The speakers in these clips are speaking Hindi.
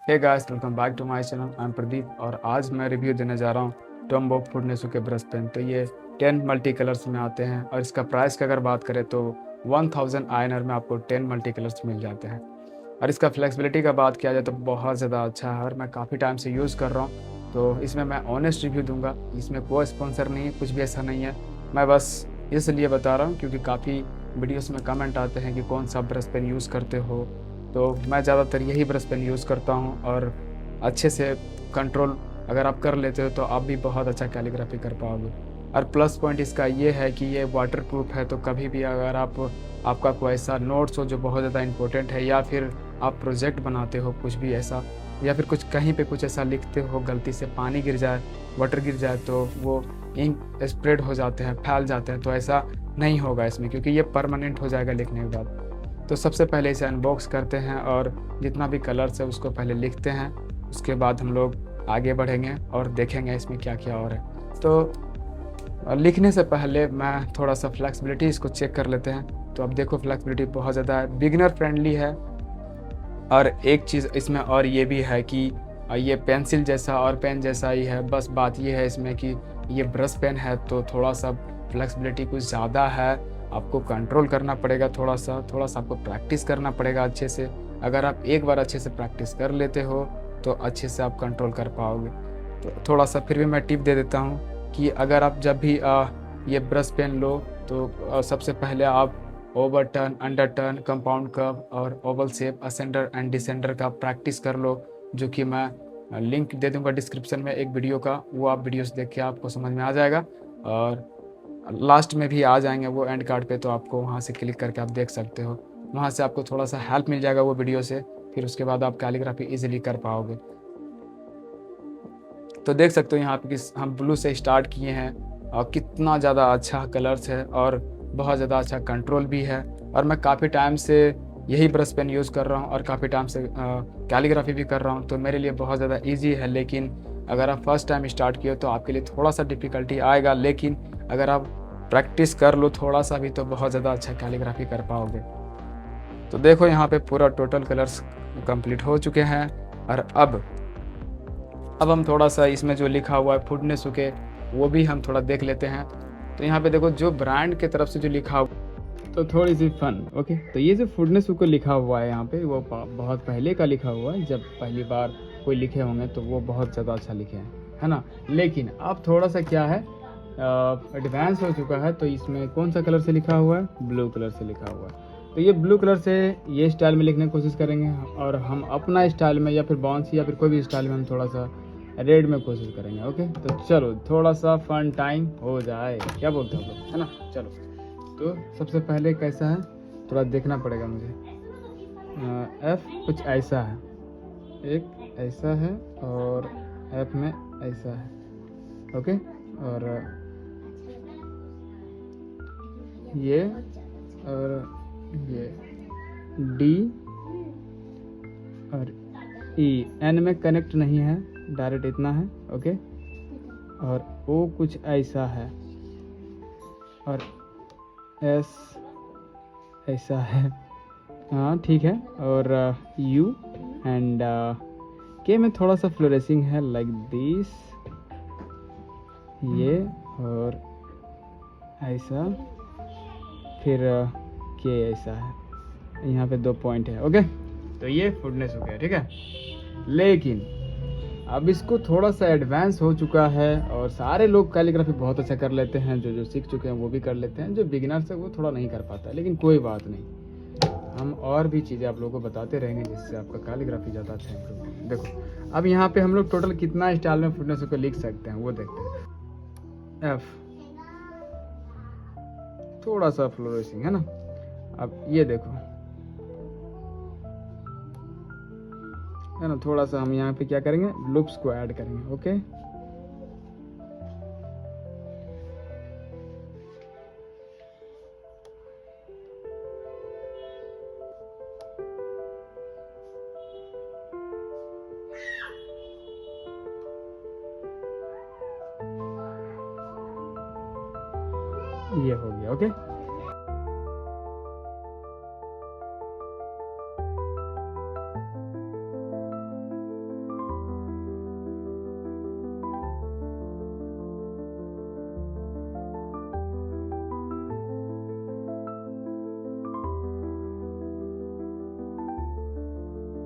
Hey guys, welcome back to my channel. I am Pradeep और आज मैं रिव्यू देने जा रहा हूँ टॉम्बो फुडनेसो के ब्रश पेन। तो ये 10 मल्टी कलर्स में आते हैं और इसका प्राइस की अगर बात करें तो 1000 INR में आपको 10 मल्टी कलर्स मिल जाते हैं। और इसका फ्लेक्सिबिलिटी का बात किया जाए तो बहुत ज़्यादा अच्छा है और मैं काफ़ी टाइम से यूज़ कर रहा हूँ, तो इसमें मैं ऑनेस्ट रिव्यू दूंगा। इसमें कोई स्पॉन्सर नहीं है, कुछ भी ऐसा नहीं है। मैं बस इसलिए बता रहा हूँ क्योंकि काफ़ी वीडियोस में कमेंट आते हैं कि कौन सा ब्रश पेन यूज़ करते हो, तो मैं ज़्यादातर यही ब्रश पेन यूज़ करता हूँ और अच्छे से कंट्रोल अगर आप कर लेते हो तो आप भी बहुत अच्छा कैलीग्राफी कर पाओगे। और प्लस पॉइंट इसका ये है कि ये वाटर प्रूफ है, तो कभी भी अगर आपका कोई ऐसा नोट्स हो जो बहुत ज़्यादा इंपॉर्टेंट है, या फिर आप प्रोजेक्ट बनाते हो कुछ भी ऐसा, या फिर कुछ कहीं पे कुछ ऐसा लिखते हो, गलती से पानी गिर जाए, वाटर गिर जाए तो वो इंक स्प्रेड हो जाते हैं, फैल जाते हैं, तो ऐसा नहीं होगा इसमें क्योंकि ये परमानेंट हो जाएगा लिखने के बाद। तो सबसे पहले इसे अनबॉक्स करते हैं और जितना भी कलर्स है उसको पहले लिखते हैं। उसके बाद हम लोग आगे बढ़ेंगे और देखेंगे इसमें क्या क्या और है। तो लिखने से पहले मैं थोड़ा सा फ्लेक्सिबिलिटी इसको चेक कर लेते हैं। तो अब देखो, फ्लेक्सिबिलिटी बहुत ज़्यादा है, बिगिनर फ्रेंडली है। और एक चीज़ इसमें और ये भी है कि ये पेंसिल जैसा और पेन जैसा ही है, बस बात ये है इसमें कि ये ब्रश पेन है तो थोड़ा सा फ्लेक्सिबिलिटी कुछ ज़्यादा है। आपको कंट्रोल करना पड़ेगा, थोड़ा सा आपको प्रैक्टिस करना पड़ेगा अच्छे से। अगर आप एक बार अच्छे से प्रैक्टिस कर लेते हो तो अच्छे से आप कंट्रोल कर पाओगे। तो थोड़ा सा फिर भी मैं टिप दे देता हूँ कि अगर आप जब भी ये ब्रश पेन लो तो सबसे पहले आप over turn, under turn, compound curve और oval shape, ascender and descender का प्रैक्टिस कर लो, जो कि मैं लिंक दे दूंगा डिस्क्रिप्शन में एक वीडियो का। वो आप वीडियोस देख के आपको समझ में आ जाएगा और लास्ट में भी आ जाएंगे वो एंड कार्ड पे, तो आपको वहाँ से क्लिक करके आप देख सकते हो। वहाँ से आपको थोड़ा सा हेल्प मिल जाएगा वो वीडियो से, फिर उसके बाद आप कैलीग्राफी इजीली कर पाओगे। तो देख सकते हो यहाँ पे कि हम ब्लू से स्टार्ट किए हैं और कितना ज़्यादा अच्छा कलर्स है और बहुत ज़्यादा अच्छा कंट्रोल भी है। और मैं काफ़ी टाइम से यही ब्रश पेन यूज़ कर रहा हूँ और काफ़ी टाइम से कैलीग्राफी भी कर रहा हूँ, तो मेरे लिए बहुत ज़्यादा इजी है। लेकिन अगर आप फर्स्ट टाइम स्टार्ट किए तो आपके लिए थोड़ा सा डिफ़िकल्टी आएगा, लेकिन अगर आप प्रैक्टिस कर लो थोड़ा सा भी तो बहुत ज़्यादा अच्छा कैलीग्राफी कर पाओगे। तो देखो यहाँ पे पूरा टोटल कलर्स कंप्लीट हो चुके हैं। और अब हम थोड़ा सा इसमें जो लिखा हुआ है फूडने सूखे, वो भी हम थोड़ा देख लेते हैं। तो यहाँ पे देखो जो ब्रांड की तरफ से जो लिखा हुआ, तो थोड़ी सी फन। ओके, तो ये जो फूडने सूखे लिखा हुआ है यहाँ पे वो बहुत पहले का लिखा हुआ है। जब पहली बार कोई लिखे होंगे तो वो बहुत ज़्यादा अच्छा लिखे हैं, है ना। लेकिन अब थोड़ा सा क्या है, एडवांस हो चुका है। तो इसमें कौन सा कलर से लिखा हुआ है? ब्लू कलर से लिखा हुआ है। तो ये ब्लू कलर से ये स्टाइल में लिखने की कोशिश करेंगे और हम अपना स्टाइल में या फिर बाउंसी या फिर कोई भी स्टाइल में हम थोड़ा सा रेड में कोशिश करेंगे। ओके, तो चलो थोड़ा सा फन टाइम हो जाए, क्या बोलते हो लोग, है ना। चलो, तो सबसे पहले कैसा है थोड़ा देखना पड़ेगा मुझे। एफ कुछ ऐसा है, एक ऐसा है और एफ में ऐसा है। ओके, और ये और ये डी और ई, एन में कनेक्ट नहीं है, डायरेक्ट इतना है। ओके, और ओ कुछ ऐसा है और एस ऐसा है। हाँ ठीक है। और यू एंड के में थोड़ा सा फ्लोरेसिंग है लाइक दिस, ये और ऐसा, फिर के ऐसा है। यहाँ पे 2 पॉइंट है। ओके, तो ये फुडनेस हो गया, ठीक है। लेकिन अब इसको थोड़ा सा एडवांस हो चुका है और सारे लोग कैलीग्राफी बहुत अच्छा कर लेते हैं, जो जो सीख चुके हैं वो भी कर लेते हैं, जो बिगिनर्स है वो थोड़ा नहीं कर पाता है। लेकिन कोई बात नहीं, हम और भी चीज़ें आप लोगों को बताते रहेंगे जिससे आपका कैलीग्राफी ज़्यादा अच्छा इंप्रूव हो। देखो अब यहाँ पे हम लोग टोटल कितना स्टाइल में फुटनेस को लिख सकते हैं वो देखते हैं। एफ थोड़ा सा फ्लोरेसिंग है ना। अब ये देखो, है ना, थोड़ा सा हम यहाँ पे क्या करेंगे, लूप्स को ऐड करेंगे। ओके, ये हो गया। ओके,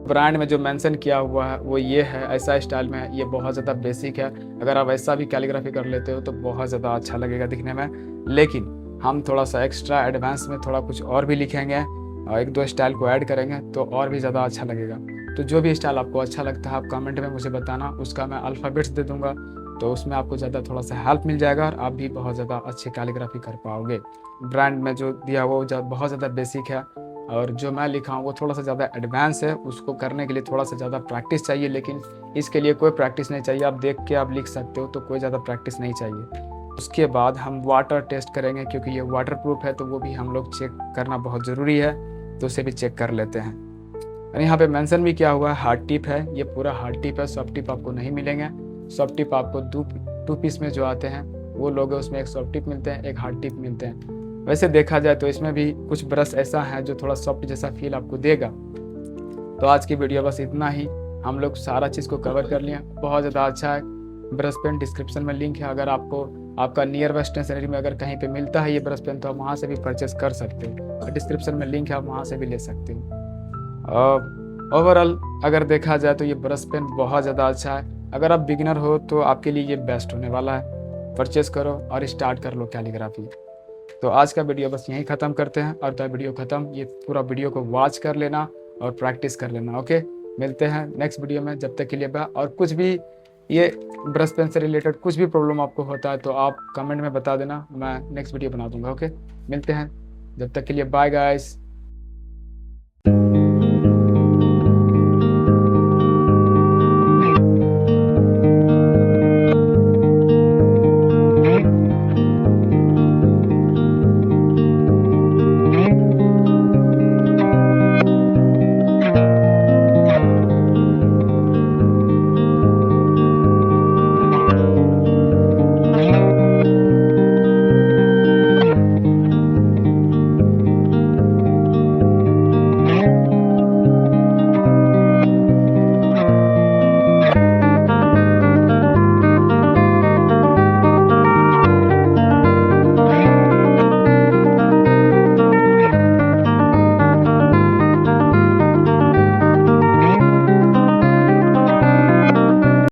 ब्रांड में जो मेंशन किया हुआ है वो ये है, ऐसा स्टाइल में है, ये बहुत ज़्यादा बेसिक है। अगर आप ऐसा भी कैलीग्राफी कर लेते हो तो बहुत ज़्यादा अच्छा लगेगा दिखने में। लेकिन हम थोड़ा सा एक्स्ट्रा एडवांस में थोड़ा कुछ और भी लिखेंगे और 1-2 स्टाइल को ऐड करेंगे तो और भी ज़्यादा अच्छा लगेगा। तो जो भी स्टाइल आपको अच्छा लगता है आप कमेंट में मुझे बताना, उसका मैं अल्फ़ाबेट्स दे दूँगा, तो उसमें आपको ज़्यादा थोड़ा सा हेल्प मिल जाएगा और आप भी बहुत ज़्यादा अच्छी कैलीग्राफी कर पाओगे। ब्रांड में जो दिया वो बहुत ज़्यादा बेसिक है और जो मैं लिखा हूँ वो थोड़ा सा ज़्यादा एडवांस है। उसको करने के लिए थोड़ा सा ज़्यादा प्रैक्टिस चाहिए, लेकिन इसके लिए कोई प्रैक्टिस नहीं चाहिए, आप देख के आप लिख सकते हो, तो कोई ज़्यादा प्रैक्टिस नहीं चाहिए। उसके बाद हम वाटर टेस्ट करेंगे, क्योंकि ये वाटर प्रूफ है तो वो भी हम लोग चेक करना बहुत ज़रूरी है, तो उसे भी चेक कर लेते हैं। और यहाँ पे मेंशन भी किया हुआ है हार्ड टिप है, ये पूरा हार्ड टिप है, सॉफ्ट टिप आपको नहीं मिलेंगे। सॉफ्ट टिप आपको 2 पीस में जो आते हैं वो लोग उसमें एक सॉफ्ट टिप मिलते हैं, एक हार्ड टिप मिलते हैं। वैसे देखा जाए तो इसमें भी कुछ ब्रश ऐसा है जो थोड़ा सॉफ्ट जैसा फील आपको देगा। तो आज की वीडियो बस इतना ही, हम लोग सारा चीज़ को कवर कर लिया। बहुत ज़्यादा अच्छा है ब्रश पेन, डिस्क्रिप्शन में लिंक है, अगर आपको आपका नियर बाय स्टेशनरी में अगर कहीं पे मिलता है ये ब्रश पेन तो आप वहाँ से भी परचेस कर सकते हो, डिस्क्रिप्शन में लिंक है, आप वहाँ से भी ले सकते हो। ओवरऑल अगर देखा जाए तो ये ब्रश पेन बहुत ज़्यादा अच्छा है। अगर आप बिगिनर हो तो आपके लिए ये बेस्ट होने वाला है। परचेस करो और स्टार्ट कर लो कैलीग्राफी। तो आज का वीडियो बस यहीं ख़त्म करते हैं, और तो वीडियो ख़त्म, ये पूरा वीडियो को वॉच कर लेना और प्रैक्टिस कर लेना। ओके, मिलते हैं नेक्स्ट वीडियो में, जब तक के लिए बाय। और कुछ भी ये ब्रश पेन से रिलेटेड कुछ भी प्रॉब्लम आपको होता है तो आप कमेंट में बता देना, मैं नेक्स्ट वीडियो बना दूंगा। ओके, मिलते हैं, जब तक के लिए बाय गाइस।